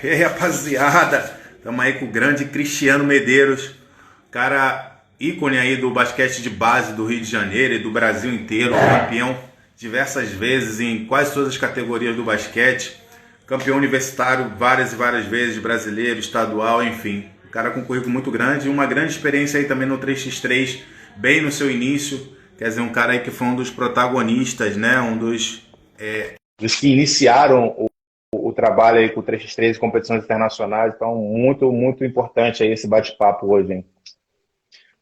E aí, rapaziada, estamos aí com o grande Cristiano Medeiros, cara ícone aí do basquete de base do Rio de Janeiro e do Brasil inteiro, campeão diversas vezes em quase todas as categorias do basquete, campeão universitário várias e várias vezes, brasileiro, estadual, enfim. Um cara com um currículo muito grande e uma grande experiência aí também no 3x3, bem no seu início, quer dizer, um cara aí que foi um dos protagonistas, né, dos que iniciaram o trabalho aí com o 3x3 e competições internacionais, então muito, muito importante aí esse bate-papo hoje, hein?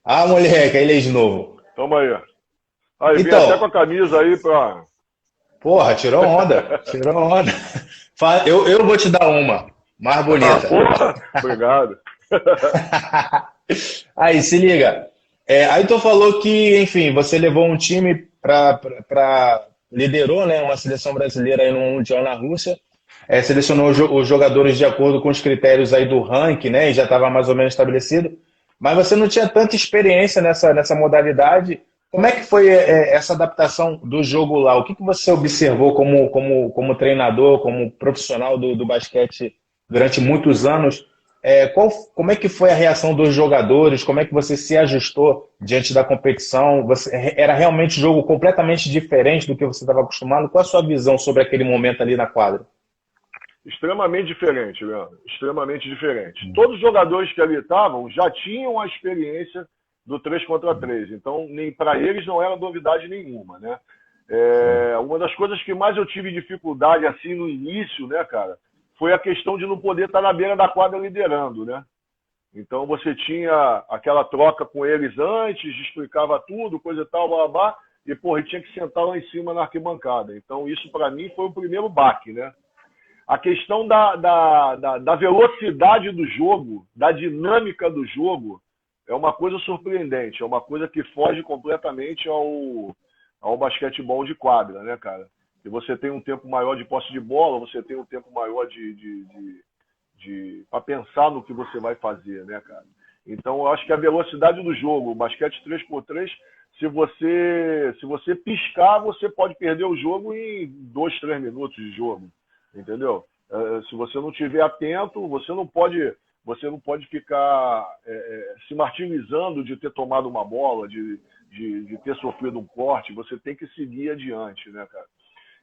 Ah, moleque, aí ele de novo. Toma aí. Aí, vem até com Então, a camisa aí pra. porra, tirou onda, tirou onda. Eu vou te dar uma, mais Ah, bonita. porra! Obrigado. Aí, se liga. Aí tu falou que, enfim, você levou um time liderou, né, uma seleção brasileira aí no Mundial na Rússia, selecionou os jogadores de acordo com os critérios aí do ranking, né, e já estava mais ou menos estabelecido, mas você não tinha tanta experiência nessa modalidade. Como é que foi essa adaptação do jogo lá? O que você observou como treinador, como profissional do basquete durante muitos anos? Como é que foi a reação dos jogadores? Como é que você se ajustou diante da competição? Era realmente um jogo completamente diferente do que você estava acostumado? Qual a sua visão sobre aquele momento ali na quadra? Extremamente diferente, Leandro. Extremamente diferente. Todos os jogadores que ali estavam já tinham a experiência do 3 contra 3. Então, nem para eles não era novidade nenhuma, né? Uma das coisas que mais eu tive dificuldade assim no início, né, cara, foi a questão de não poder estar na beira da quadra liderando, né? Então você tinha aquela troca com eles antes, explicava tudo, coisa e tal, blá, blá, blá, e porra, ele tinha que sentar lá em cima na arquibancada. Então isso para mim foi o primeiro baque, né? A questão da velocidade do jogo, da dinâmica do jogo, é uma coisa surpreendente, é uma coisa que foge completamente ao basquetebol de quadra, né, cara? E você tem um tempo maior de posse de bola, você tem um tempo maior para pensar no que você vai fazer, né, cara? Então, eu acho que a velocidade do jogo, o basquete 3x3, se você piscar, você pode perder o jogo em 2, 3 minutos de jogo, entendeu? Se você não estiver atento, você não pode ficar se martirizando de ter tomado uma bola, de ter sofrido um corte. Você tem que seguir adiante, né, cara?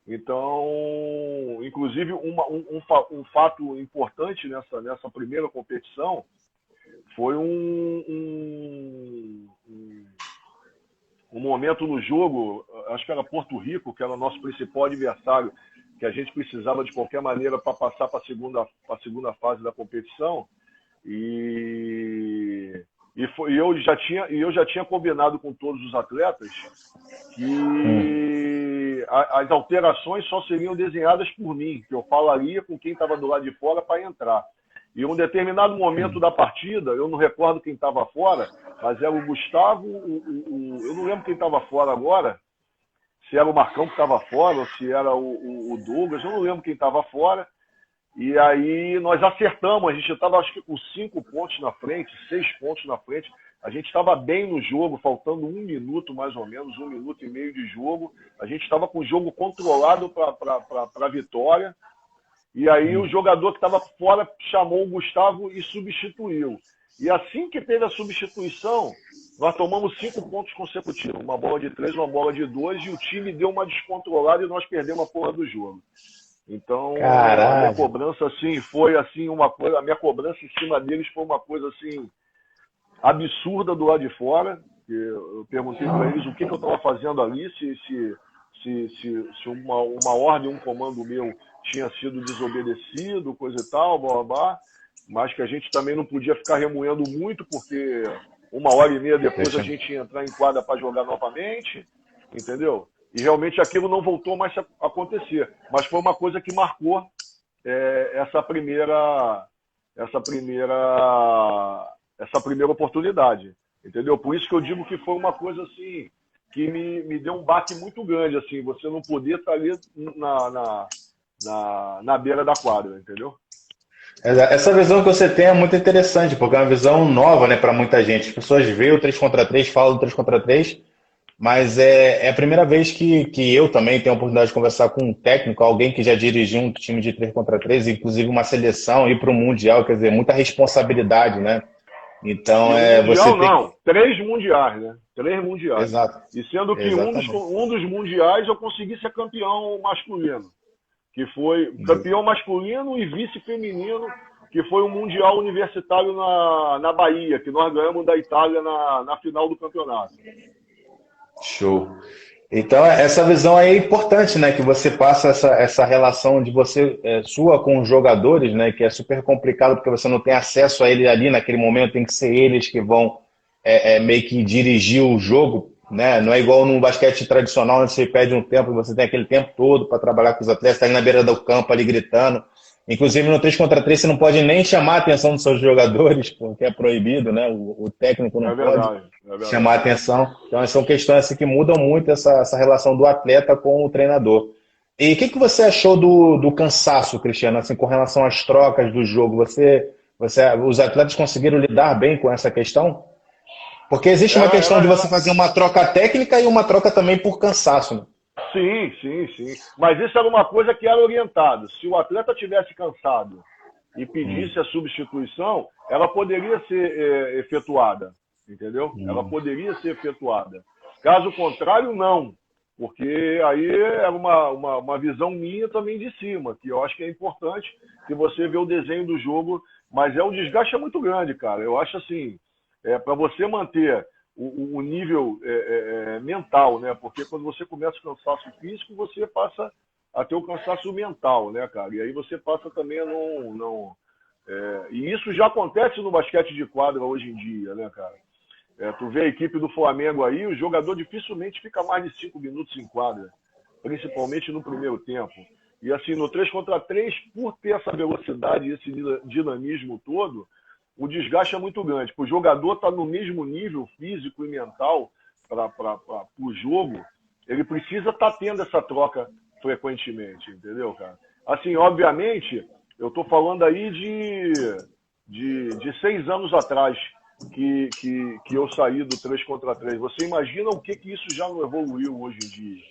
Então, inclusive, um fato importante nessa primeira competição foi um momento no jogo, acho que era Porto Rico, que era o nosso principal adversário, que a gente precisava de qualquer maneira para passar para a segunda fase da competição. Eu já tinha combinado com todos os atletas que as alterações só seriam desenhadas por mim, que eu falaria com quem estava do lado de fora para entrar. E em um determinado momento da partida, eu não recordo quem estava fora, mas era o Gustavo, eu não lembro quem estava fora agora, se era o Marcão que estava fora ou se era o Douglas, eu não lembro quem estava fora. E aí nós acertamos, a gente estava acho que com 5 pontos na frente, 6 pontos na frente. A gente estava bem no jogo, faltando 1 minuto mais ou menos, 1 minuto e meio de jogo. A gente estava com o jogo controlado para a vitória. E aí o jogador que estava fora chamou o Gustavo e substituiu. E assim que teve a substituição, nós tomamos 5 pontos consecutivos. Uma bola de 3, uma bola de 2, e o time deu uma descontrolada e nós perdemos a porra do jogo. Então, a minha Caralho. cobrança assim foi assim uma coisa, a minha cobrança em cima deles foi uma coisa assim absurda do lado de fora. Eu perguntei para eles o que eu estava fazendo ali, se uma ordem, um comando meu tinha sido desobedecido, coisa e tal, blá, blá, blá, mas que a gente também não podia ficar remoendo muito, porque 1h30 depois a gente ia entrar em quadra para jogar novamente, entendeu? E realmente aquilo não voltou mais a acontecer. Mas foi uma coisa que marcou essa primeira oportunidade. Entendeu? Por isso que eu digo que foi uma coisa assim que me deu um baque muito grande, assim, você não poder estar ali na beira da quadra, entendeu? Essa visão que você tem é muito interessante, porque é uma visão nova, né, para muita gente. As pessoas veem o 3 contra 3, falam do 3 contra 3, Mas é a primeira vez que eu também tenho a oportunidade de conversar com um técnico, alguém que já dirigiu um time de 3 contra 3, inclusive uma seleção, ir para o Mundial, quer dizer, muita responsabilidade, né? Então, E um você mundial tem que. não, 3 mundiais, né? 3 mundiais. Exato, E sendo que exatamente. um dos mundiais eu consegui ser campeão masculino, que foi campeão masculino e vice feminino, que foi um mundial universitário na Bahia, que nós ganhamos da Itália na final do campeonato. Show. Então, essa visão aí é importante, né? Que você passa essa relação de você, sua com os jogadores, né? Que é super complicado porque você não tem acesso a ele ali naquele momento, tem que ser eles que vão meio que dirigir o jogo, né? Não é igual num basquete tradicional, onde você pede um tempo e você tem aquele tempo todo para trabalhar com os atletas, tá ali na beira do campo, ali gritando. Inclusive no 3 contra 3 você não pode nem chamar a atenção dos seus jogadores, porque é proibido, né? O técnico não É pode verdade, é chamar a verdade. atenção. Então, são questões assim, que mudam muito essa relação do atleta com o treinador. E o que você achou do cansaço, Cristiano, assim, com relação às trocas do jogo? Os atletas conseguiram lidar bem com essa questão? Porque existe uma Era, questão era, de você era, fazer uma troca técnica e uma troca também por cansaço, né? sim, sim, sim. Mas isso era uma coisa que era orientado. Se o atleta tivesse cansado e pedisse a substituição, ela poderia ser efetuada, entendeu? Ela poderia ser efetuada. Caso contrário, não. Porque aí era uma visão minha também de cima, que eu acho que é importante que você vê o desenho do jogo, mas um desgaste muito grande, cara. Eu acho assim, para você manter o nível mental, né? Porque quando você começa o cansaço físico, você passa a ter o cansaço mental, né, cara? E aí você passa também a não e isso já acontece no basquete de quadra hoje em dia, né, cara? Tu vê a equipe do Flamengo aí, o jogador dificilmente fica mais de 5 minutos em quadra, principalmente no primeiro tempo. E assim, no 3 contra 3, por ter essa velocidade e esse dinamismo todo, o desgaste é muito grande. O jogador está no mesmo nível físico e mental para o jogo, ele precisa estar tendo essa troca frequentemente, entendeu, cara? Assim, obviamente, eu estou falando aí de 6 anos atrás que eu saí do 3 contra 3. Você imagina o que isso já não evoluiu hoje em dia,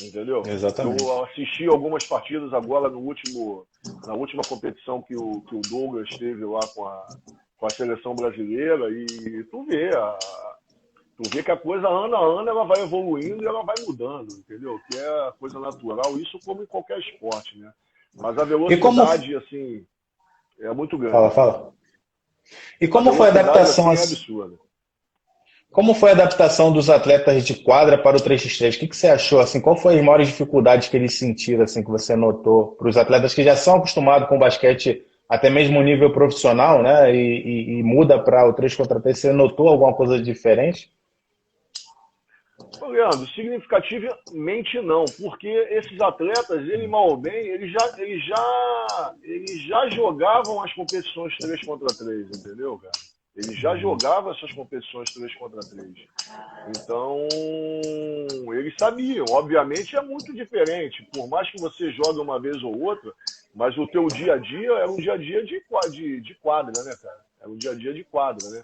entendeu? Exatamente. Eu assisti algumas partidas agora na última competição que o Douglas teve lá com a seleção brasileira e tu vê que a coisa ano a ano ela vai evoluindo e ela vai mudando, entendeu? Que é coisa natural, isso como em qualquer esporte, né? Mas a E como. velocidade, assim, é muito Fala, grande. fala. E A como foi a velocidade, adaptação, assim, é absurda. como foi a adaptação dos atletas de quadra para o 3x3? O que você achou? Assim, qual foi as maiores dificuldades que eles sentiram, assim, que você notou para os atletas que já são acostumados com basquete, até mesmo nível profissional, né? E muda para o 3 contra 3, você notou alguma coisa diferente? Ô, Leandro, significativamente não, porque esses atletas, ele mal ou bem, eles já jogavam as competições 3 contra 3, entendeu, cara? Eles já jogavam essas competições 3 contra 3. Então, eles sabiam. Obviamente é muito diferente. Por mais que você jogue uma vez ou outra, mas o teu dia a dia era um dia a dia de quadra, né, cara? Era um dia a dia de quadra, né?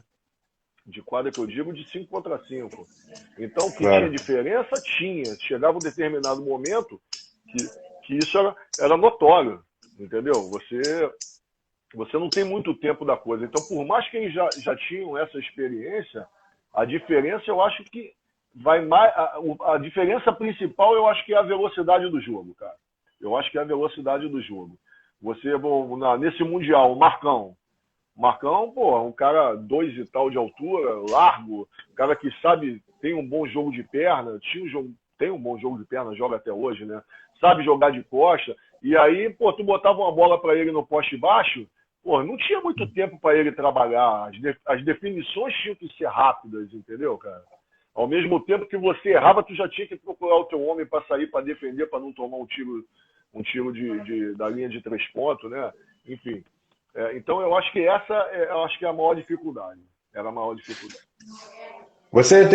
De quadra que eu digo de 5 contra 5. Então, que tinha Claro. diferença, tinha. Chegava um determinado momento que isso era notório, entendeu? Você não tem muito tempo da coisa. Então, por mais que eles já tinham essa experiência, a diferença eu acho que vai mais. A diferença principal eu acho que é a velocidade do jogo, cara. Eu acho que é a velocidade do jogo. Nesse Mundial, o Marcão, pô, um cara 2 e tal de altura, largo, um cara que sabe, tem um bom jogo de perna, tem um bom jogo de perna, joga até hoje, né? Sabe jogar de costa. E aí, pô, tu botava uma bola para ele no poste baixo, pô, não tinha muito tempo para ele trabalhar. As definições tinham que ser rápidas, entendeu, cara? Ao mesmo tempo que você errava, tu já tinha que procurar o teu homem para sair, para defender, para não tomar um tiro da linha de 3 pontos, né? Enfim. Então eu acho que eu acho que é a maior dificuldade. Era a maior dificuldade. Você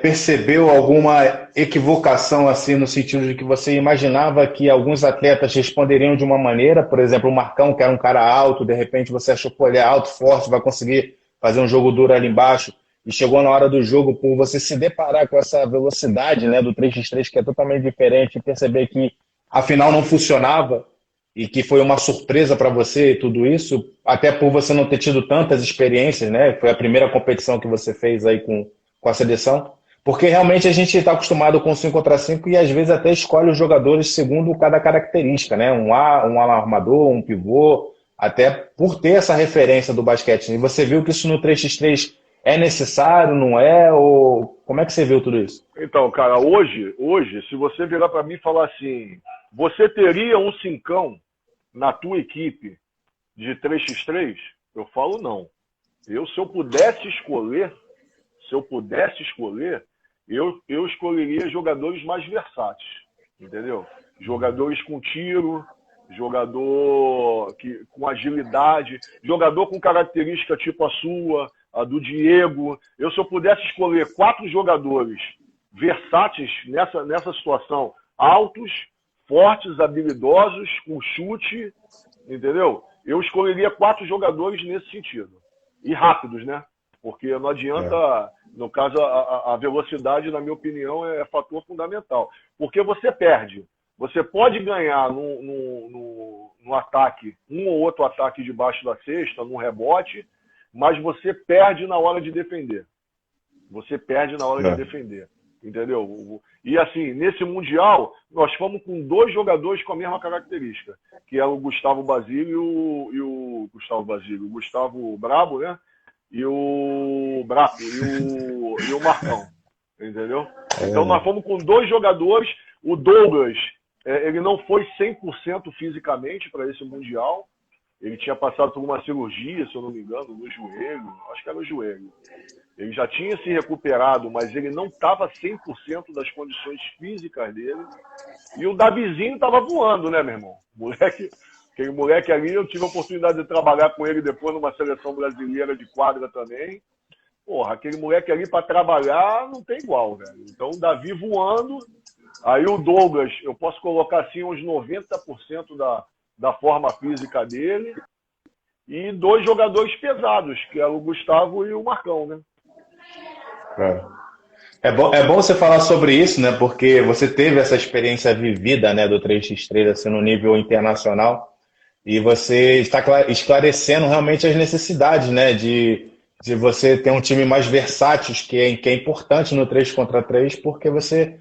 percebeu alguma equivocação assim no sentido de que você imaginava que alguns atletas responderiam de uma maneira, por exemplo, o Marcão, que era um cara alto, de repente você achou que ele é alto, forte, vai conseguir fazer um jogo duro ali embaixo, e chegou na hora do jogo, por você se deparar com essa velocidade, né, do 3x3, que é totalmente diferente, e perceber que a final não funcionava e que foi uma surpresa para você tudo isso, até por você não ter tido tantas experiências, né? Foi a primeira competição que você fez aí com a seleção. Porque realmente a gente está acostumado com 5 contra 5 e às vezes até escolhe os jogadores segundo cada característica, né? Um ala armador, um pivô, até por ter essa referência do basquete. E você viu que isso no 3x3 é necessário, não é? Ou como é que você viu tudo isso? Então, cara, hoje, se você virar para mim e falar assim, você teria um cincão na tua equipe de 3x3? Eu falo não. Se eu pudesse escolher, eu escolheria jogadores mais versáteis, entendeu? Jogadores com tiro, jogador com agilidade, jogador com característica tipo a sua, a do Diego. Se eu pudesse escolher 4 jogadores versáteis nessa situação, altos, fortes, habilidosos, com chute, entendeu? Eu escolheria 4 jogadores nesse sentido. E rápidos, né? Porque não adianta, no caso, a velocidade, na minha opinião, é fator fundamental. Porque você perde. Você pode ganhar no ataque, um ou outro ataque debaixo da cesta, num rebote, mas você perde na hora de defender. Entendeu? E assim, nesse Mundial, nós fomos com 2 jogadores com a mesma característica, que é o Gustavo Basílio e o Gustavo Brabo, né? E o Braco e o Marcão, entendeu? Então nós fomos com 2 jogadores. O Douglas, ele não foi 100% fisicamente para esse Mundial. Ele tinha passado por uma cirurgia, se eu não me engano, no joelho. Acho que era no joelho. Ele já tinha se recuperado, mas ele não estava 100% das condições físicas dele. E o Davizinho estava voando, né, meu irmão? Aquele moleque ali, eu tive a oportunidade de trabalhar com ele depois numa seleção brasileira de quadra também. Porra, aquele moleque ali para trabalhar não tem igual, velho. Então o Davi voando. Aí o Douglas, eu posso colocar assim uns 90% da forma física dele. E 2 jogadores pesados, que eram o Gustavo e o Marcão, né? É bom você falar sobre isso, né? Porque você teve essa experiência vivida, né, do 3x3 assim, no nível internacional e você está esclarecendo realmente as necessidades, né, de você ter um time mais versátil, que é importante no 3 contra 3, porque você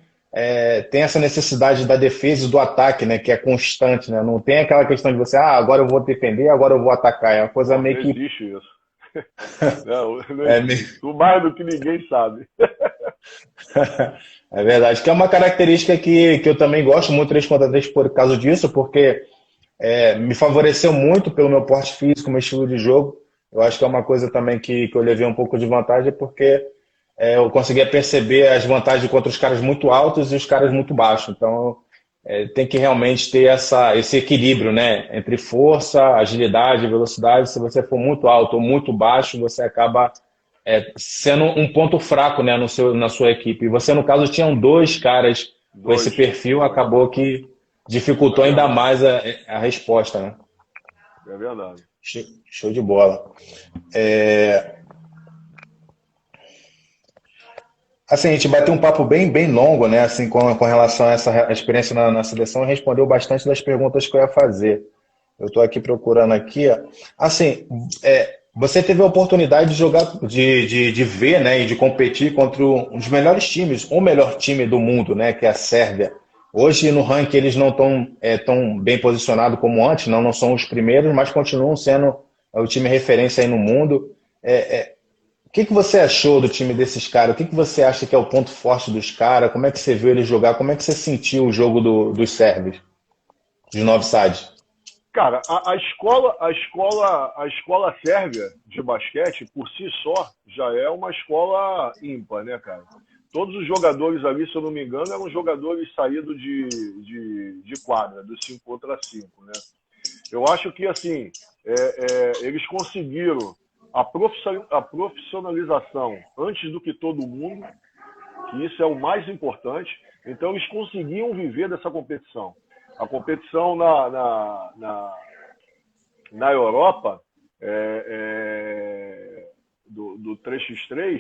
tem essa necessidade da defesa e do ataque, né, que é constante, né? Não tem aquela questão de você, agora eu vou defender, agora eu vou atacar. É uma coisa meio que... Não existe isso. Não existe. Tu mais do que ninguém sabe. É verdade, que é uma característica que eu também gosto muito 3 contra 3 por causa disso, porque me favoreceu muito pelo meu porte físico, meu estilo de jogo. Eu acho que é uma coisa também que eu levei um pouco de vantagem, porque eu conseguia perceber as vantagens contra os caras muito altos e os caras muito baixos. Então, tem que realmente ter esse equilíbrio, né? Entre força, agilidade e velocidade. Se você for muito alto ou muito baixo, você acaba sendo um ponto fraco, né, na sua equipe. E você, no caso, tinham 2 caras com esse perfil, acabou que dificultou ainda mais a resposta, né? É verdade. Show de bola. Assim, a gente bateu um papo bem longo, né? Assim, com relação a essa experiência na seleção, e respondeu bastante das perguntas que eu ia fazer. Eu estou aqui procurando aqui. Ó. Assim, você teve a oportunidade de jogar, de ver, né, e de competir contra um dos melhores times, o melhor time do mundo, né, que é a Sérvia. Hoje, no ranking, eles não estão tão bem posicionados como antes, não são os primeiros, mas continuam sendo o time referência aí no mundo. O que você achou do time desses caras? O que você acha que é o ponto forte dos caras? Como é que você viu eles jogar? Como é que você sentiu o jogo dos sérvios, dos Novi Sad? Cara, a escola sérvia de basquete, por si só, já é uma escola ímpar, né, cara? Todos os jogadores ali, se eu não me engano, eram jogadores saídos de quadra, do 5 contra 5, né? Eu acho que, assim, eles conseguiram a profissionalização antes do que todo mundo, que isso é o mais importante. Então, eles conseguiam viver dessa competição. A competição na Europa do 3x3,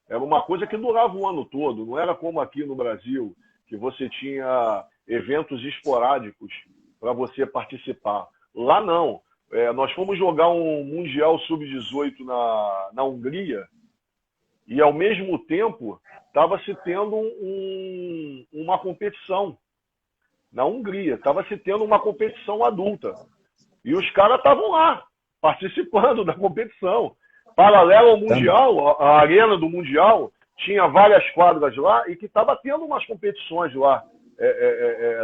Era uma coisa que durava o ano todo, não era como aqui no Brasil, que você tinha eventos esporádicos para você participar. Lá não. Nós fomos jogar um Mundial Sub-18 na Hungria e, ao mesmo tempo, estava se tendo uma competição na Hungria. Estava se tendo uma competição adulta. E os caras estavam lá, participando da competição. Paralelo ao Mundial, a arena do Mundial tinha várias quadras lá e que estava tendo umas competições lá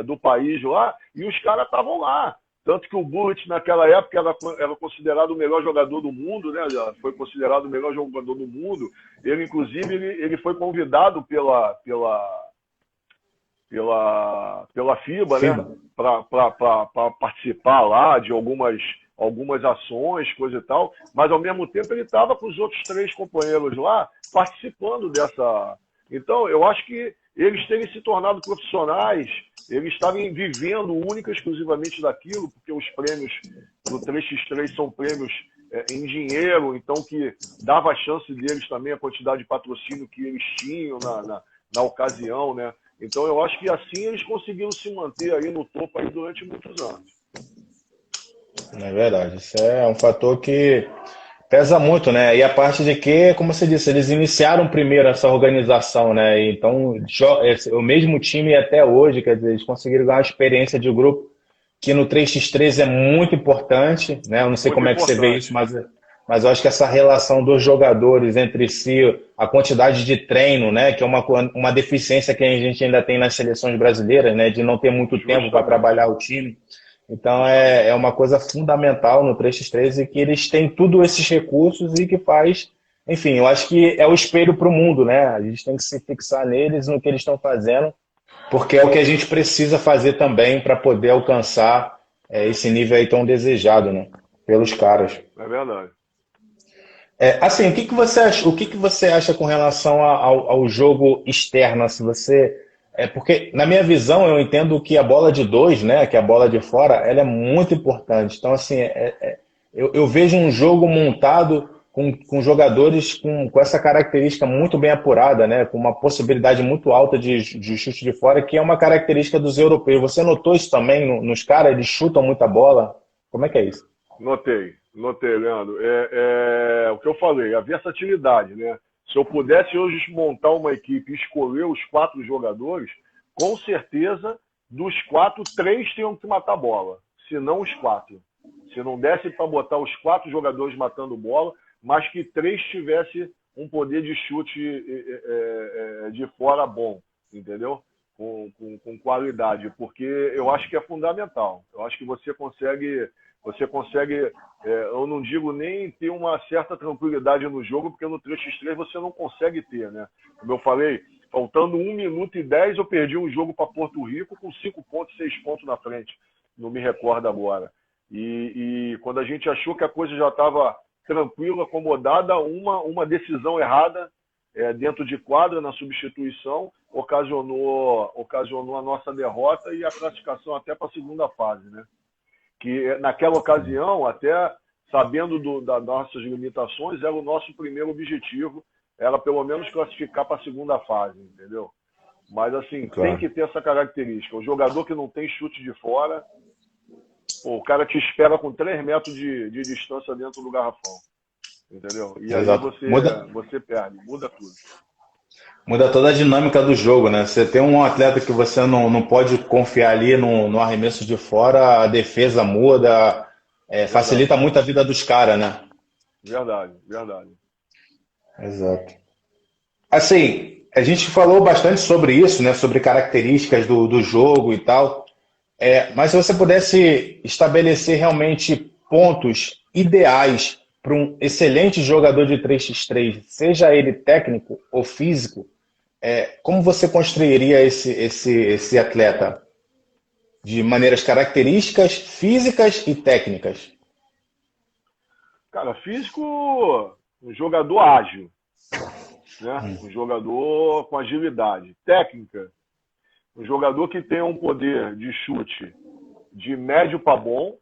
do país lá, e os caras estavam lá. Tanto que o Bullet, naquela época, era considerado o melhor jogador do mundo, né? Foi considerado o melhor jogador do mundo. Ele, inclusive, ele foi convidado pela FIBA, né? Para participar lá de algumas ações, coisa e tal, mas ao mesmo tempo ele estava com os outros 3 companheiros lá participando dessa. Então, eu acho que eles terem se tornado profissionais, eles estarem vivendo única e exclusivamente daquilo, porque os prêmios do 3x3 são prêmios em dinheiro, então que dava a chance deles também, a quantidade de patrocínio que eles tinham na ocasião, né? Então, eu acho que assim eles conseguiram se manter aí no topo aí durante muitos anos. É verdade, isso é um fator que pesa muito, né? E a parte de que, como você disse, eles iniciaram primeiro essa organização, né? Então, o mesmo time até hoje, quer dizer, eles conseguiram ganhar uma experiência de grupo que no 3x3 é muito importante, né? Eu não sei Muito como é que você vê importante. isso, mas eu acho que essa relação dos jogadores entre si, a quantidade de treino, né? Que é uma deficiência que a gente ainda tem nas seleções brasileiras, né? De não ter muito tempo para Justamente. trabalhar o time. Então é uma coisa fundamental no 3x3 e que eles têm tudo esses recursos e que faz, enfim, eu acho que é o espelho para o mundo, né? A gente tem que se fixar neles, no que eles estão fazendo, porque é o que a gente precisa fazer também para poder alcançar esse nível aí tão desejado, né? Pelos caras. É verdade. Assim, o que que você acha com relação ao jogo externo? Se você, porque na minha visão eu entendo que a bola de 2, né, que é a bola de fora, ela é muito importante. Então, assim, eu vejo um jogo montado com jogadores com essa característica muito bem apurada, né, com uma possibilidade muito alta de chute de fora, que é uma característica dos europeus. Você notou isso também nos caras? Eles chutam muita bola? Como é que é isso? Notei, Leandro. O que eu falei, a versatilidade, né? Se eu pudesse hoje montar uma equipe e escolher os 4 jogadores, com certeza, dos 4, 3 tinham que matar bola, se não os 4. Se não desse para botar os 4 jogadores matando bola, mas que 3 tivesse um poder de chute de fora bom, entendeu? Com qualidade, porque eu acho que é fundamental. Eu acho que você consegue, eu não digo nem ter uma certa tranquilidade no jogo, porque no 3x3 você não consegue ter, né? Como eu falei, faltando 1 minuto e 10, eu perdi um jogo para Porto Rico com 5 pontos, 6 pontos na frente. Não me recordo agora. E quando a gente achou que a coisa já estava tranquila, acomodada, uma decisão errada dentro de quadra, na substituição, ocasionou a nossa derrota e a classificação até para a segunda fase, né? Que naquela ocasião, até sabendo das nossas limitações, era o nosso primeiro objetivo, era pelo menos classificar para a segunda fase, entendeu? Mas assim, Claro. Tem que ter essa característica. O jogador que não tem chute de fora, o cara te espera com 3 metros de distância dentro do garrafão, entendeu? E Exato. aí você perde, muda tudo. Muda toda a dinâmica do jogo, né? Você tem um atleta que você não pode confiar ali no arremesso de fora, a defesa muda, facilita muito a vida dos caras, né? Verdade. Exato. Assim, a gente falou bastante sobre isso, né? Sobre características do jogo e tal. Mas se você pudesse estabelecer realmente pontos ideais para um excelente jogador de 3x3, seja ele técnico ou físico, como você construiria esse atleta? De maneiras características, físicas e técnicas. Cara, físico, um jogador ágil, né? Um jogador com agilidade. Técnica, um jogador que tem um poder de chute de médio para bom,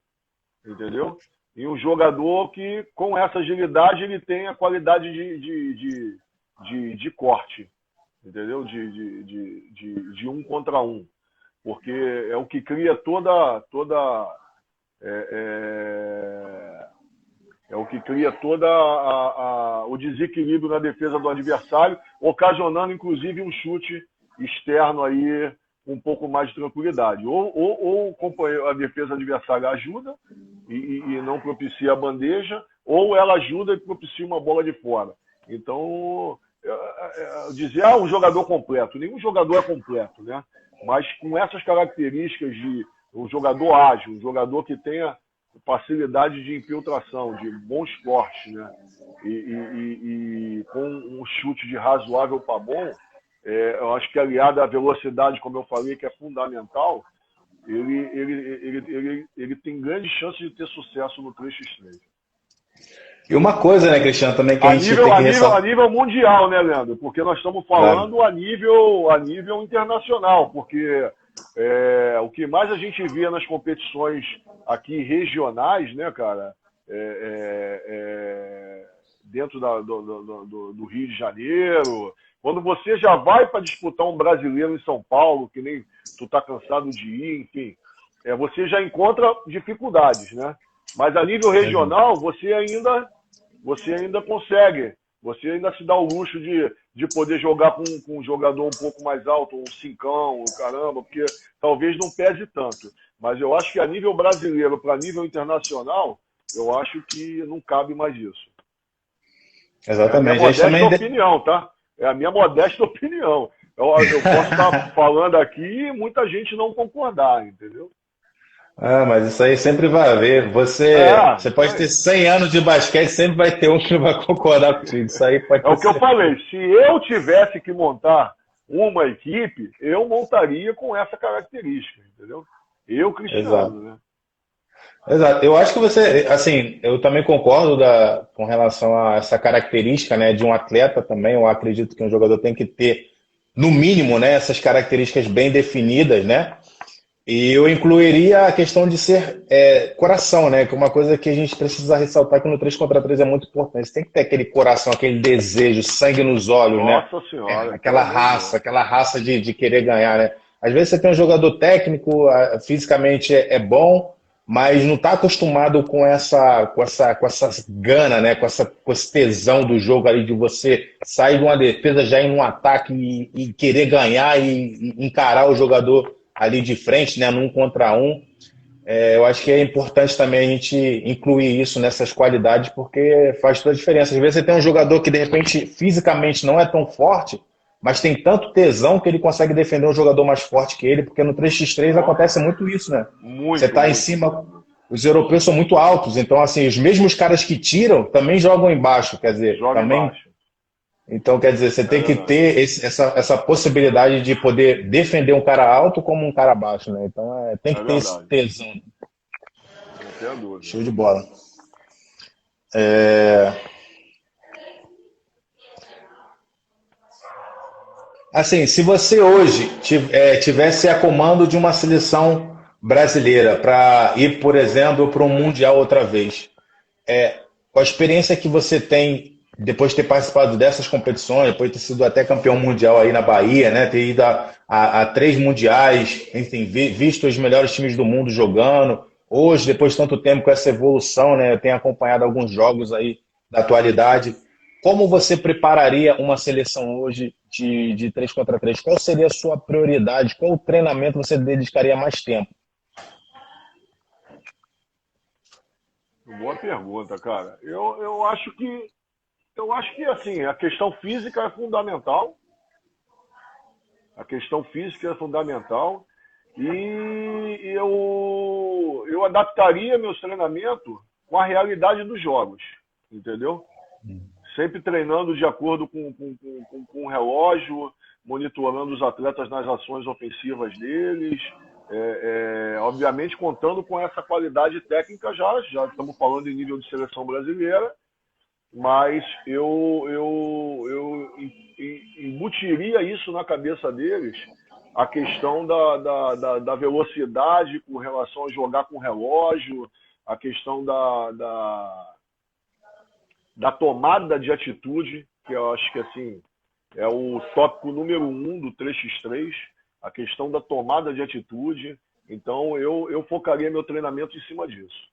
entendeu? E um jogador que, com essa agilidade, ele tem a qualidade de corte, entendeu? De um contra um, porque é o que cria é o que cria o desequilíbrio na defesa do adversário, ocasionando inclusive um chute externo aí com um pouco mais de tranquilidade. Ou a defesa adversária ajuda e não propicia a bandeja, ou ela ajuda e propicia uma bola de fora. Então, dizer, um jogador completo. Nenhum jogador é completo, né? Mas com essas características de um jogador ágil, um jogador que tenha facilidade de infiltração, de bons cortes, né? E com um chute de razoável para bom, eu acho que aliado à velocidade, como eu falei, que é fundamental, ele tem grandes chances de ter sucesso no 3x3. E uma coisa, né, Cristiano, também que a gente tem que ressaltar. A nível mundial, né, Leandro? Porque nós estamos falando a nível internacional, porque o que mais a gente vê nas competições aqui regionais, né, cara, dentro do Rio de Janeiro, quando você já vai para disputar um brasileiro em São Paulo, que nem tu tá cansado de ir, enfim, você já encontra dificuldades, né? Mas a nível regional, você ainda consegue. Você ainda se dá o luxo de poder jogar com um jogador um pouco mais alto, um cincão, caramba, porque talvez não pese tanto. Mas eu acho que a nível brasileiro para nível internacional, eu acho que não cabe mais isso. Exatamente. É a minha modesta opinião, tá? É a minha modesta opinião. Eu posso estar falando aqui e muita gente não concordar, entendeu? Mas isso aí sempre vai haver. Você pode ter 100 anos de basquete, sempre vai ter um que não vai concordar contigo. Isso aí pode o que eu falei. Se eu tivesse que montar uma equipe, eu montaria com essa característica, entendeu? Eu, Cristiano, Exato. né? Exato. Eu acho que você, assim, eu também concordo com relação a essa característica, né, de um atleta também. Eu acredito que um jogador tem que ter, no mínimo, né, essas características bem definidas, né? E eu incluiria a questão de ser coração, né? Que é uma coisa que a gente precisa ressaltar que no 3 contra 3 é muito importante. Você tem que ter aquele coração, aquele desejo, sangue nos olhos, né? Nossa Senhora. Aquela raça de querer ganhar, né? Às vezes você tem um jogador técnico, fisicamente é bom, mas não está acostumado com essa gana, né? Com esse tesão do jogo ali de você sair de uma defesa já ir num ataque e querer ganhar e encarar o jogador ali de frente, né, num contra um. Eu acho que é importante também a gente incluir isso nessas qualidades, porque faz toda a diferença. Às vezes você tem um jogador que, de repente, fisicamente não é tão forte, mas tem tanto tesão que ele consegue defender um jogador mais forte que ele, porque no 3x3 acontece muito isso, né? Você está em cima, os europeus são muito altos, então, assim, os mesmos caras que tiram também jogam embaixo, quer dizer, embaixo. Então, quer dizer, você tem que ter essa possibilidade de poder defender um cara alto como um cara baixo, né? Então, tem que ter esse tesão. Não tenho dúvida. Show de bola. Assim, se você hoje tivesse a comando de uma seleção brasileira para ir, por exemplo, para um Mundial outra vez, com a experiência que você tem depois de ter participado dessas competições, depois de ter sido até campeão mundial aí na Bahia, né? Ter ido a 3 mundiais, enfim, visto os melhores times do mundo jogando. Hoje, depois de tanto tempo com essa evolução, né? Eu tenho acompanhado alguns jogos aí da atualidade. Como você prepararia uma seleção hoje de 3 contra 3? Qual seria a sua prioridade? Qual treinamento você dedicaria mais tempo? Boa pergunta, cara. Eu acho que assim, a questão física é fundamental. A questão física é fundamental. E eu adaptaria meus treinamentos com a realidade dos jogos, entendeu? Sempre treinando de acordo com o relógio, monitorando os atletas nas ações ofensivas deles. Obviamente contando com essa qualidade técnica já estamos falando em nível de seleção brasileira, mas eu embutiria isso na cabeça deles, a questão da velocidade com relação a jogar com relógio, a questão da tomada de atitude, que eu acho que assim é o tópico número 1 do 3x3, a questão da tomada de atitude. Então eu focaria meu treinamento em cima disso.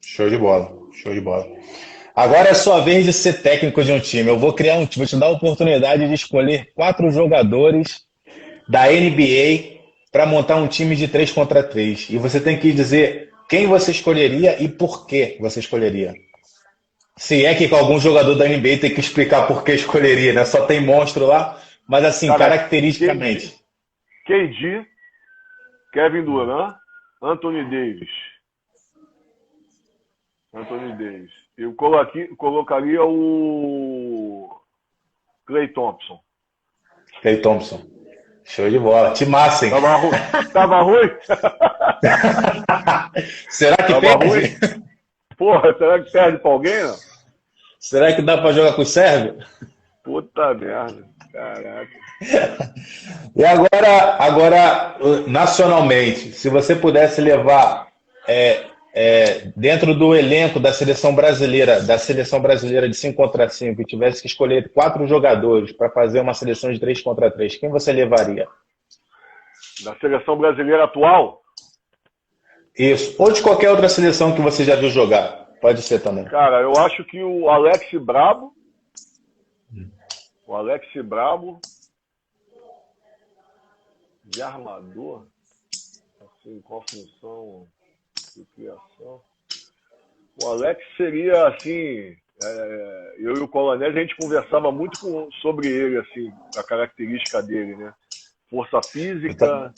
Show de bola, show de bola. Agora é sua vez de ser técnico de um time. Eu vou criar um time, vou te dar a oportunidade de escolher 4 jogadores da NBA para montar um time de 3 contra 3. E você tem que dizer quem você escolheria e por que você escolheria. Se é que algum jogador da NBA tem que explicar por que escolheria, né? Só tem monstro lá, mas assim, Cara, caracteristicamente. KD, Kevin Durant, Anthony Davis. Eu colocaria o Klay Thompson. Klay Thompson. Show de bola. Timassem. Tava ruim? Será que perde? Ruim? Porra, será que perde pra alguém, não? Será que dá pra jogar com o sérvio? Puta merda. Caraca. E agora, nacionalmente, se você pudesse levar dentro do elenco da seleção brasileira de 5 contra 5, e tivesse que escolher 4 jogadores para fazer uma seleção de 3 contra 3, quem você levaria? Da seleção brasileira atual? Isso. Ou de qualquer outra seleção que você já viu jogar. Pode ser também. Cara, eu acho que o Alex Brabo. De armador. Assim, qual função de criação? O Alex seria assim. Eu e o Coronel, a gente conversava muito sobre ele, assim, a característica dele, né? Força física.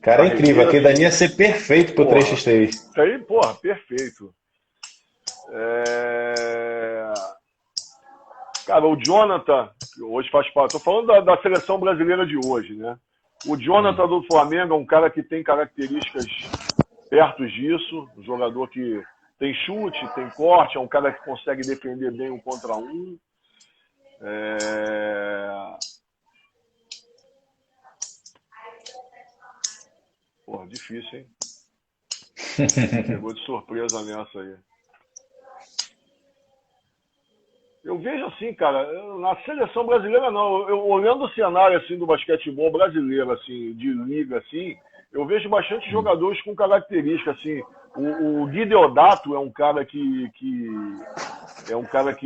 Cara, é incrível. Aquele dali ia ser perfeito pro 3x3. Isso aí, porra, perfeito. Cara, o Jonathan, que hoje faz parte. Tô falando da seleção brasileira de hoje, né? O Jonathan do Flamengo é um cara que tem características perto disso. Um jogador que tem chute, tem corte, é um cara que consegue defender bem 1 contra 1. Porra, difícil, hein? Pegou de surpresa nessa aí. Eu vejo assim, cara, na seleção brasileira não. Olhando o cenário assim do basquetebol brasileiro, assim, de liga, assim, eu vejo bastante jogadores com características, assim. O Gui Deodato é um cara que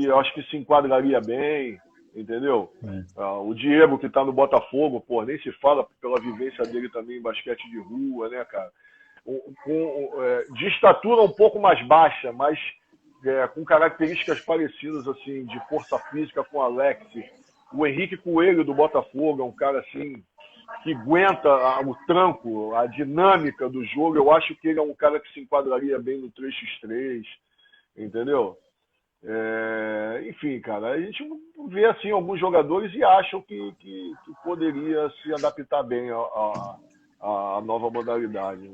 eu acho que se enquadraria bem, entendeu? O Diego, que tá no Botafogo, pô, nem se fala pela vivência dele também em basquete de rua, né, cara? De estatura um pouco mais baixa, mas com características parecidas, assim, de força física com o Alex. O Henrique Coelho do Botafogo é um cara, assim, que aguenta o tranco, a dinâmica do jogo. Eu acho que ele é um cara que se enquadraria bem no 3x3, entendeu? Enfim, cara, a gente vê, assim, alguns jogadores e acham que poderia se adaptar bem à nova modalidade,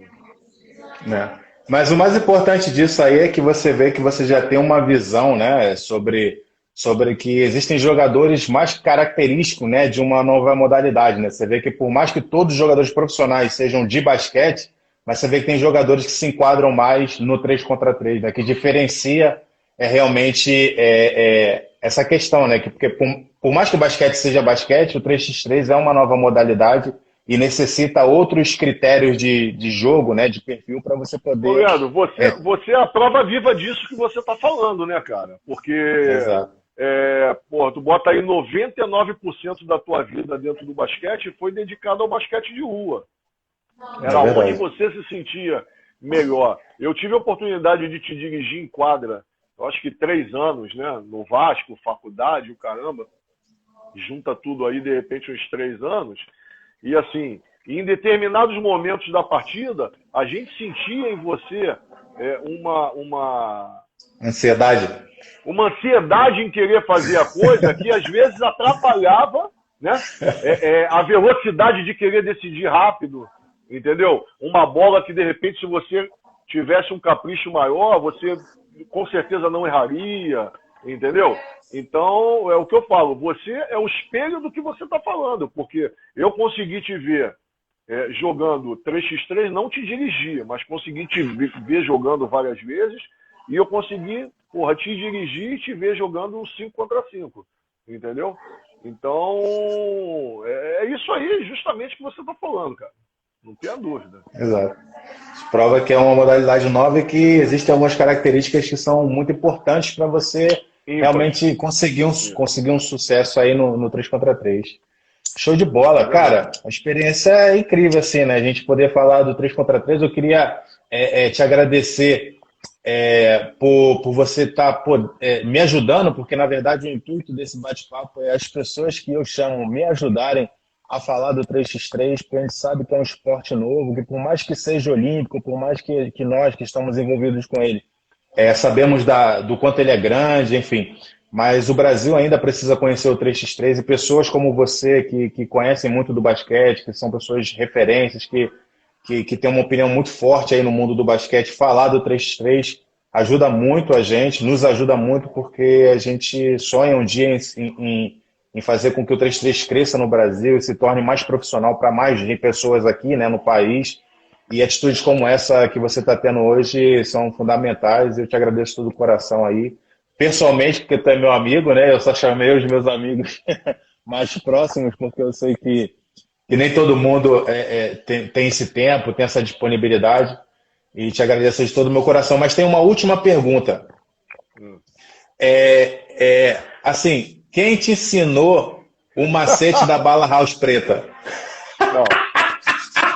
né? Mas o mais importante disso aí é que você vê que você já tem uma visão, né, sobre que existem jogadores mais característicos, né, de uma nova modalidade, né? Você vê que por mais que todos os jogadores profissionais sejam de basquete, mas você vê que tem jogadores que se enquadram mais no 3 contra 3, né, que diferencia realmente essa questão, né, porque por mais que o basquete seja basquete, o 3x3 é uma nova modalidade e necessita outros critérios de jogo, né, de perfil para você poder... Ô, Leandro, você é a prova viva disso que você está falando, né, cara? Porque tu bota aí 99% da tua vida dentro do basquete foi dedicado ao basquete de rua. Era onde você se sentia melhor. Eu tive a oportunidade de te dirigir em quadra, eu acho que 3 anos, né, no Vasco, faculdade, o caramba, junta tudo aí, de repente, uns 3 anos. E assim, em determinados momentos da partida, a gente sentia em você uma ansiedade. Uma ansiedade em querer fazer a coisa que às vezes atrapalhava, né? A velocidade de querer decidir rápido, entendeu? Uma bola que de repente, se você tivesse um capricho maior, você com certeza não erraria, entendeu? Então, é o que eu falo, você é o espelho do que você está falando, porque eu consegui te ver jogando 3x3, não te dirigir, mas consegui te ver jogando várias vezes, e eu consegui porra, te dirigir e te ver jogando um 5 contra 5, entendeu? Então, é isso aí, justamente que você está falando, cara. Não tenha dúvida. Exato. Prova que é uma modalidade nova e que existem algumas características que são muito importantes para você realmente conseguir um sucesso aí no 3 contra 3. Show de bola, cara. A experiência é incrível, assim, né? A gente poder falar do 3 contra 3. Eu queria te agradecer por você estar me ajudando, porque na verdade o intuito desse bate-papo é as pessoas que eu chamo me ajudarem a falar do 3x3, porque a gente sabe que é um esporte novo, que por mais que seja olímpico, por mais que nós que estamos envolvidos com ele, sabemos do quanto ele é grande, enfim. Mas o Brasil ainda precisa conhecer o 3x3 e pessoas como você, que conhecem muito do basquete, que são pessoas referências, que têm uma opinião muito forte aí no mundo do basquete, falar do 3x3 ajuda muito a gente, nos ajuda muito, porque a gente sonha um dia em fazer com que o 3x3 cresça no Brasil e se torne mais profissional para mais pessoas aqui, né, no país. E atitudes como essa que você está tendo hoje são fundamentais. Eu te agradeço todo o coração aí. Pessoalmente, porque tu é meu amigo, né? Eu só chamei os meus amigos mais próximos, porque eu sei que nem todo mundo tem esse tempo, tem essa disponibilidade. E te agradeço de todo o meu coração. Mas tem uma última pergunta. Assim, quem te ensinou o macete da bala house preta? Não.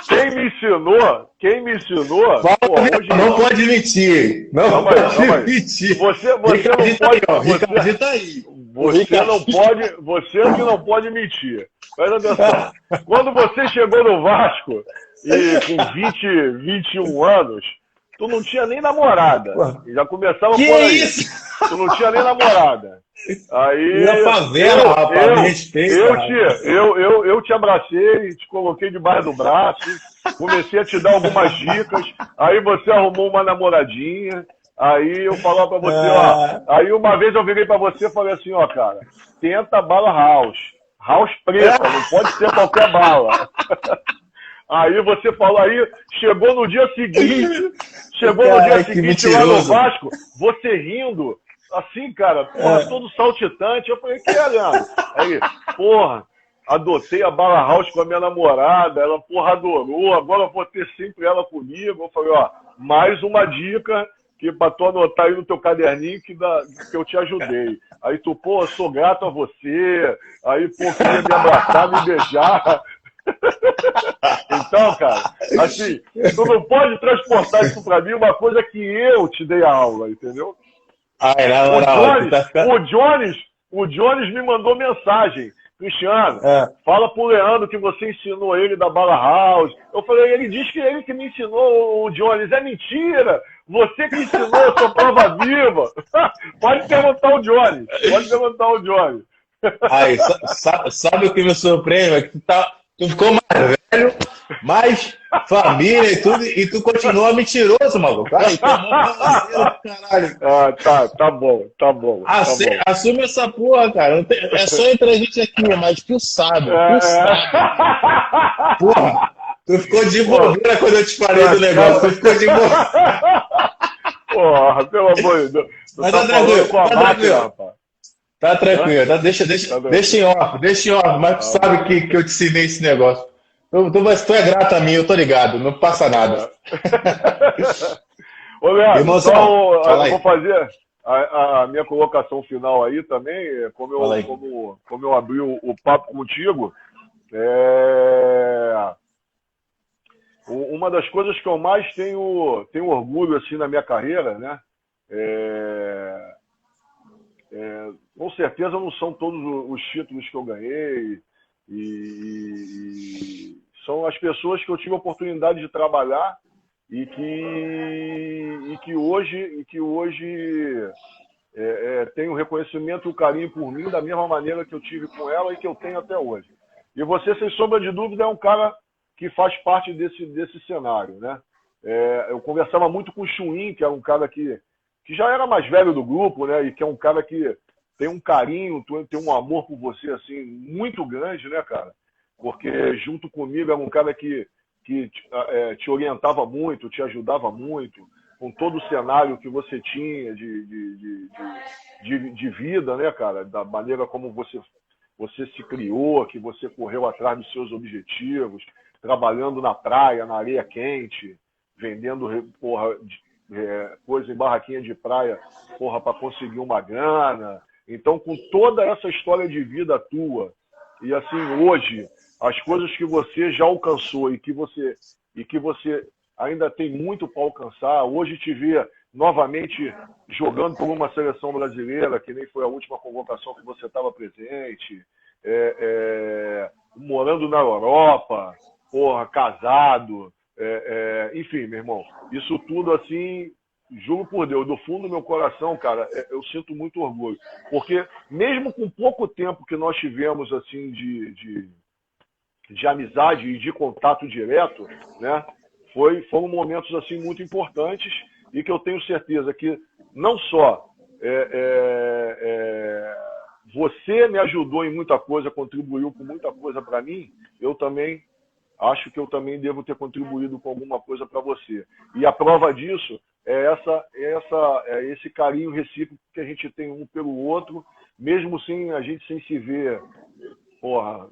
Quem me ensinou. Não pode mentir. Não pode mentir. Você não pode. Você que não pode mentir. Presta atenção. Quando você chegou no Vasco e com 21 anos, tu não tinha nem namorada. E já começava por aí. Isso? Tu não tinha nem namorada. Aí na favela, rapaz, me respeita. Eu te abracei, te coloquei debaixo do braço, comecei a te dar algumas dicas, aí você arrumou uma namoradinha, aí eu falava pra você, aí uma vez eu virei pra você e falei assim, cara, tenta bala house preta, não pode ser qualquer bala. Aí você falou, aí chegou no dia seguinte lá no Vasco, você rindo, assim, cara, todo saltitante. Eu falei, que é, Leandro? Aí, adotei a bala house com a minha namorada, ela, adorou, agora eu vou ter sempre ela comigo. Eu falei, mais uma dica que pra tu anotar aí no teu caderninho que eu te ajudei. Aí tu, sou grato a você, aí, queria me abraçar, me beijar. Então, cara, assim, tu não pode transportar isso pra mim, uma coisa que eu te dei a aula, entendeu? O Jones me mandou mensagem. Cristiano, fala pro Leandro que você ensinou ele da bala house. Eu falei, ele diz que ele que me ensinou, o Jones. É mentira! Você que ensinou, eu sou prova viva. Pode perguntar o Jones. Aí, sabe o que me surpreende? Que tu ficou mais velho, mais família e tudo, e tu continua mentiroso, maluco. Ai, caralho. Tá bom. Assume essa porra, cara. É só entre a gente aqui, mas tu sabe. Porra, tu ficou de bobeira quando eu te falei do negócio. Tu ficou de bobeira. Porra, pelo amor de Deus. Mas tá tranquilo, rapaz. Tá tranquilo, tá? Deixa em off, mas tu sabe que eu te ensinei esse negócio. Tu é grato a mim, eu tô ligado, não passa nada. Ô, Leandro, Irmãozão, então eu vou fazer a minha colocação final aí também, como eu abri o papo contigo. Uma das coisas que eu mais tenho orgulho assim na minha carreira, né? Com certeza não são todos os títulos que eu ganhei e são as pessoas que eu tive a oportunidade de trabalhar e que hoje tem o reconhecimento e o carinho por mim da mesma maneira que eu tive com ela e que eu tenho até hoje. E você, sem sombra de dúvida, é um cara que faz parte desse cenário, né? Eu conversava muito com o Chuin, que era um cara que já era mais velho do grupo, né? E que é um cara que tem um carinho, tem um amor por você, assim, muito grande, né, cara? Porque junto comigo era um cara que te orientava muito, te ajudava muito. com todo o cenário que você tinha de vida, né, cara? Da maneira como você se criou, que você correu atrás dos seus objetivos, trabalhando na praia, na areia quente, vendendo coisa em barraquinha de praia, para conseguir uma grana. Então, com toda essa história de vida tua, e assim, hoje, as coisas que você já alcançou e que você ainda tem muito para alcançar, hoje te ver novamente jogando por uma seleção brasileira, que nem foi a última convocação que você estava presente, morando na Europa, casado, enfim, meu irmão, isso tudo assim, juro por Deus, do fundo do meu coração, cara, eu sinto muito orgulho, porque mesmo com pouco tempo que nós tivemos assim de amizade e de contato direto, né, foram momentos assim muito importantes e que eu tenho certeza que não só você me ajudou em muita coisa, contribuiu com muita coisa para mim, eu também acho que eu também devo ter contribuído com alguma coisa para você. E a prova disso é esse carinho recíproco que a gente tem um pelo outro, mesmo sem a gente sem se ver,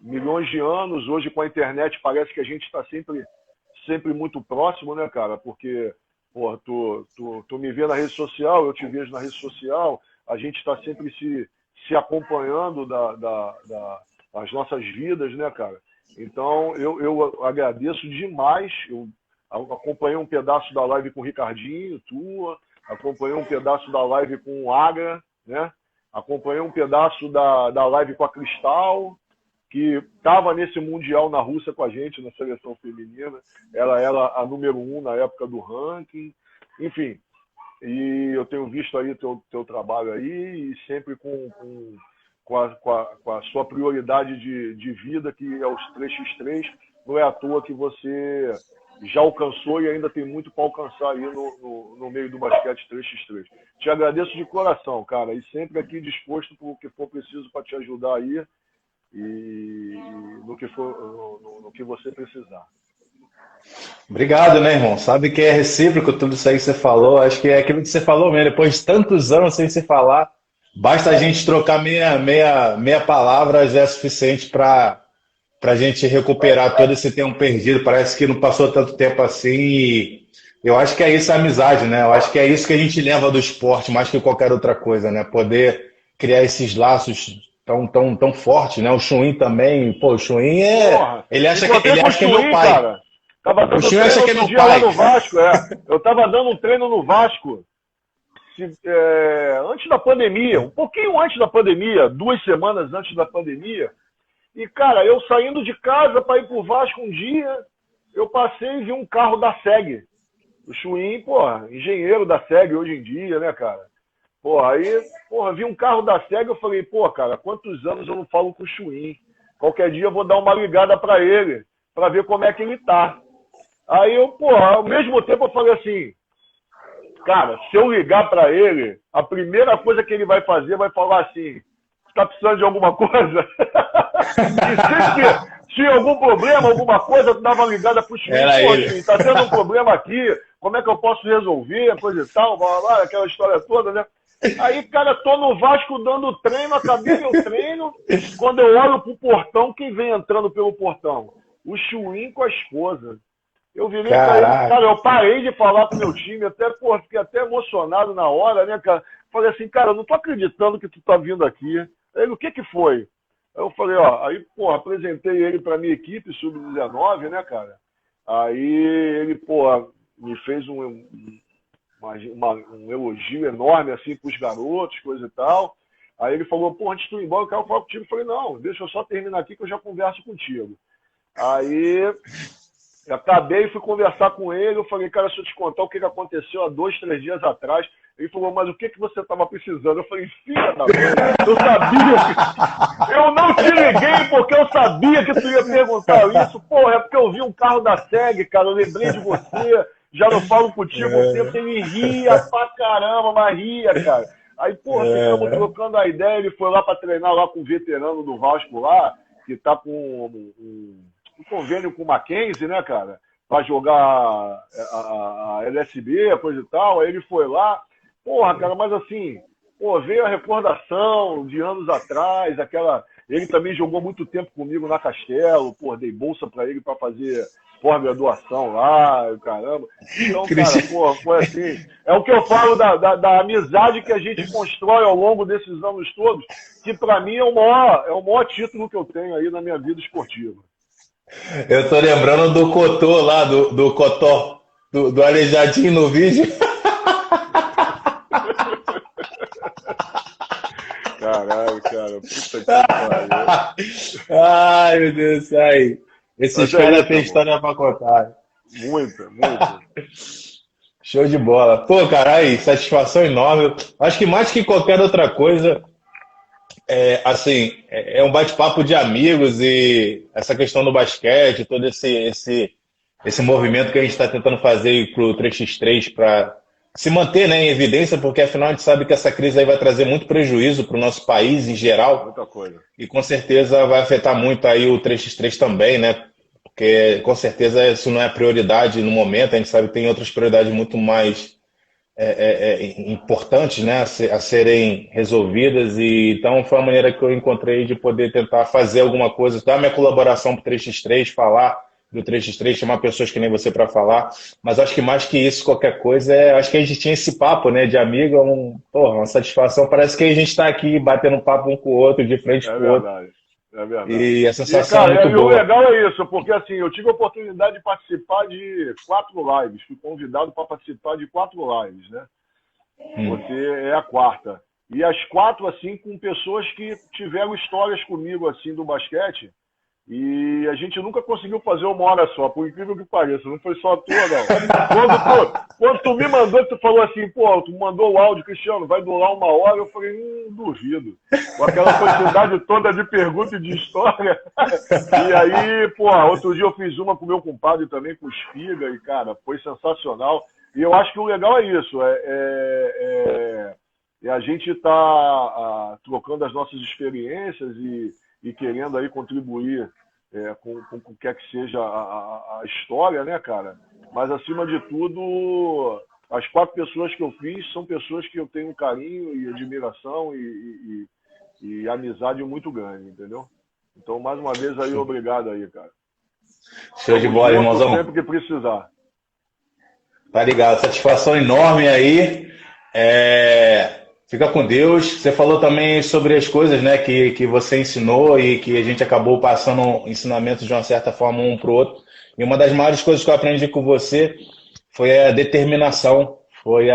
milhões de anos. Hoje com a internet parece que a gente está sempre muito próximo, né, cara? Porque tu me vê na rede social, eu te vejo na rede social, a gente está sempre se acompanhando das nossas vidas, né, cara? Então, eu agradeço demais. Eu acompanhei um pedaço da live com o Ricardinho, tua, acompanhei um pedaço da live com o Agra, né? Acompanhei um pedaço da live com a Cristal, que estava nesse Mundial na Rússia com a gente, na seleção feminina. Ela era a número 1 na época do ranking. Enfim, e eu tenho visto aí teu trabalho aí, e sempre com a sua prioridade de vida, que é os 3x3. Não é à toa que você já alcançou e ainda tem muito para alcançar aí no meio do basquete 3x3. Te agradeço de coração, cara, e sempre aqui disposto para o que for preciso para te ajudar aí e no que você precisar. Obrigado, né, irmão? Sabe que é recíproco tudo isso aí que você falou. Acho que é aquilo que você falou mesmo. Depois de tantos anos sem se falar, basta a gente trocar meia palavra, já é suficiente para a gente recuperar todo esse tempo perdido. Parece que não passou tanto tempo assim. E eu acho que é isso a amizade, né? Eu acho que é isso que a gente leva do esporte, mais que qualquer outra coisa, né? Poder criar esses laços tão fortes, né? O Chuin também. Pô, o Chuin ele acha que é meu pai. Cara. Tava dando treino outro dia lá no Vasco, Eu tava dando um treino no Vasco antes da pandemia, um pouquinho antes da pandemia, 2 semanas antes da pandemia. E, cara, eu saindo de casa para ir pro Vasco um dia, eu passei e vi um carro da SEG. O Chuin, engenheiro da SEG hoje em dia, né, cara? Vi um carro da SEG, eu falei, cara, quantos anos eu não falo com o Chuin? Qualquer dia eu vou dar uma ligada para ele, para ver como é que ele tá. Aí ao mesmo tempo eu falei assim, cara, se eu ligar para ele, a primeira coisa que ele vai fazer vai falar assim, tá precisando de alguma coisa? E sempre que tinha algum problema, alguma coisa, eu dava ligada pro Chuin, tá tendo um problema aqui, como é que eu posso resolver, coisa e tal, blá, blá, aquela história toda, né? Aí, cara, tô no Vasco dando treino, acabei meu treino, quando eu olho pro portão, quem vem entrando pelo portão? O Chuin com a esposa. Eu virei pra ele, cara, eu parei de falar pro meu time, fiquei até emocionado na hora, né, cara? Falei assim, cara, eu não tô acreditando que tu tá vindo aqui. Aí ele, o que foi? Aí eu falei, apresentei ele pra minha equipe, sub-19, né, cara? Aí ele, me fez um elogio enorme, assim, pros garotos, coisa e tal. Aí ele falou, antes de tu ir embora, eu quero falar contigo. Eu falei, não, deixa eu só terminar aqui que eu já converso contigo. Aí acabei e fui conversar com ele. Eu falei, cara, deixa eu te contar o que aconteceu há 2, 3 dias atrás. Ele falou, mas o que você estava precisando? Eu falei, filha da mãe, eu sabia eu não te liguei porque eu sabia que tu ia perguntar isso. É porque eu vi um carro da SEG, cara, eu lembrei de você, já não falo contigo um tempo. Ele ria pra caramba, mas ria, cara. Aí, ficamos trocando a ideia, ele foi lá para treinar lá com o veterano do Vasco lá, que tá com um convênio com o Mackenzie, né, cara? para jogar a LSB, coisa e tal. Aí ele foi lá. Porra, cara, mas assim, pô, veio a recordação de anos atrás, aquela. Ele também jogou muito tempo comigo na Castelo, pô, dei bolsa para ele para fazer pós-graduação lá, caramba. Então, cara, pô, foi assim. É o que eu falo da amizade que a gente constrói ao longo desses anos todos, que para mim é o maior título que eu tenho aí na minha vida esportiva. Eu tô lembrando do Cotô lá, do Cotó, do Aleijadinho no vídeo. Caralho, cara, puta que pariu. Ai, meu Deus, aí. Esses caras têm história pra contar. Muita. Show de bola. Pô, caralho, satisfação enorme. Acho que mais que qualquer outra coisa, é um bate-papo de amigos e essa questão do basquete, todo esse movimento que a gente está tentando fazer para o 3x3 para se manter, né, em evidência, porque afinal a gente sabe que essa crise aí vai trazer muito prejuízo para o nosso país em geral. Muita coisa. E com certeza vai afetar muito aí o 3x3 também, né? Porque com certeza isso não é prioridade no momento, a gente sabe que tem outras prioridades muito mais importantes, né, a serem resolvidas, e então foi a maneira que eu encontrei de poder tentar fazer alguma coisa, dar minha colaboração para o 3x3, falar do 3x3, chamar pessoas que nem você para falar, mas acho que mais que isso, qualquer coisa, acho que a gente tinha esse papo, né, de amigo, uma satisfação, parece que a gente está aqui batendo papo um com o outro, de frente com o outro. É verdade. E a sensação cara, é muito boa. boa. O legal é isso, porque assim, eu tive a oportunidade de participar de 4 lives, fui convidado para participar de 4 lives, né? Você é a 4ª. E as 4, assim, com pessoas que tiveram histórias comigo, assim, do basquete, e a gente nunca conseguiu fazer uma hora só, por incrível que pareça, não foi só a tua, não. Quando tu me mandou, tu falou assim, pô, tu mandou o áudio, Cristiano, vai durar 1 hora, eu falei, duvido. Com aquela quantidade toda de perguntas e de história. E aí, pô, outro dia eu fiz uma com o meu compadre também, com o Espiga, e, cara, foi sensacional. E eu acho que o legal é isso, a gente tá trocando as nossas experiências e querendo aí contribuir com o que é que seja a história, né, cara? Mas, acima de tudo, as 4 pessoas que eu fiz são pessoas que eu tenho um carinho e admiração e amizade muito grande, entendeu? Então, mais uma vez aí, obrigado aí, cara. Show de bola, irmãozão. Sempre que precisar. Tá ligado, satisfação enorme aí. Fica com Deus. Você falou também sobre as coisas, né, que você ensinou e que a gente acabou passando ensinamentos de uma certa forma um para o outro. E uma das maiores coisas que eu aprendi com você foi a determinação, foi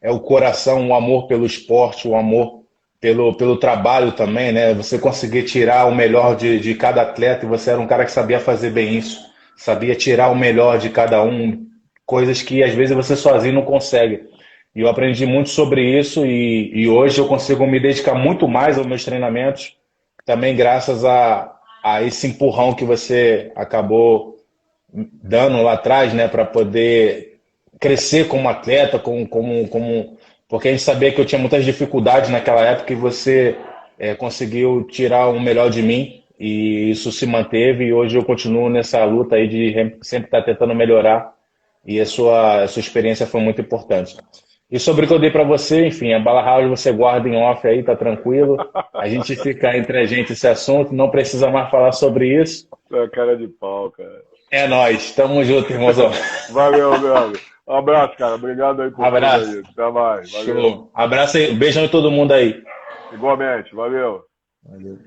o coração, o amor pelo esporte, o amor pelo trabalho também, né? Você conseguir tirar o melhor de cada atleta, e você era um cara que sabia fazer bem isso, sabia tirar o melhor de cada um, coisas que às vezes você sozinho não consegue. E eu aprendi muito sobre isso e hoje eu consigo me dedicar muito mais aos meus treinamentos, também graças a esse empurrão que você acabou dando lá atrás, né, para poder crescer como atleta, porque a gente sabia que eu tinha muitas dificuldades naquela época e você conseguiu tirar o melhor de mim e isso se manteve, e hoje eu continuo nessa luta aí de sempre estar tentando melhorar, e a sua experiência foi muito importante. E sobre o que eu dei para você, enfim, a Bala House você guarda em off aí, tá tranquilo. A gente fica entre a gente esse assunto, não precisa mais falar sobre isso. É cara de pau, cara. É nóis, tamo junto, irmãozão. Valeu, meu amigo. Um abraço, cara. Obrigado aí por abraço. Tudo aí. Até mais. Valeu. Show. Abraço aí, beijão em todo mundo aí. Igualmente, valeu. Valeu.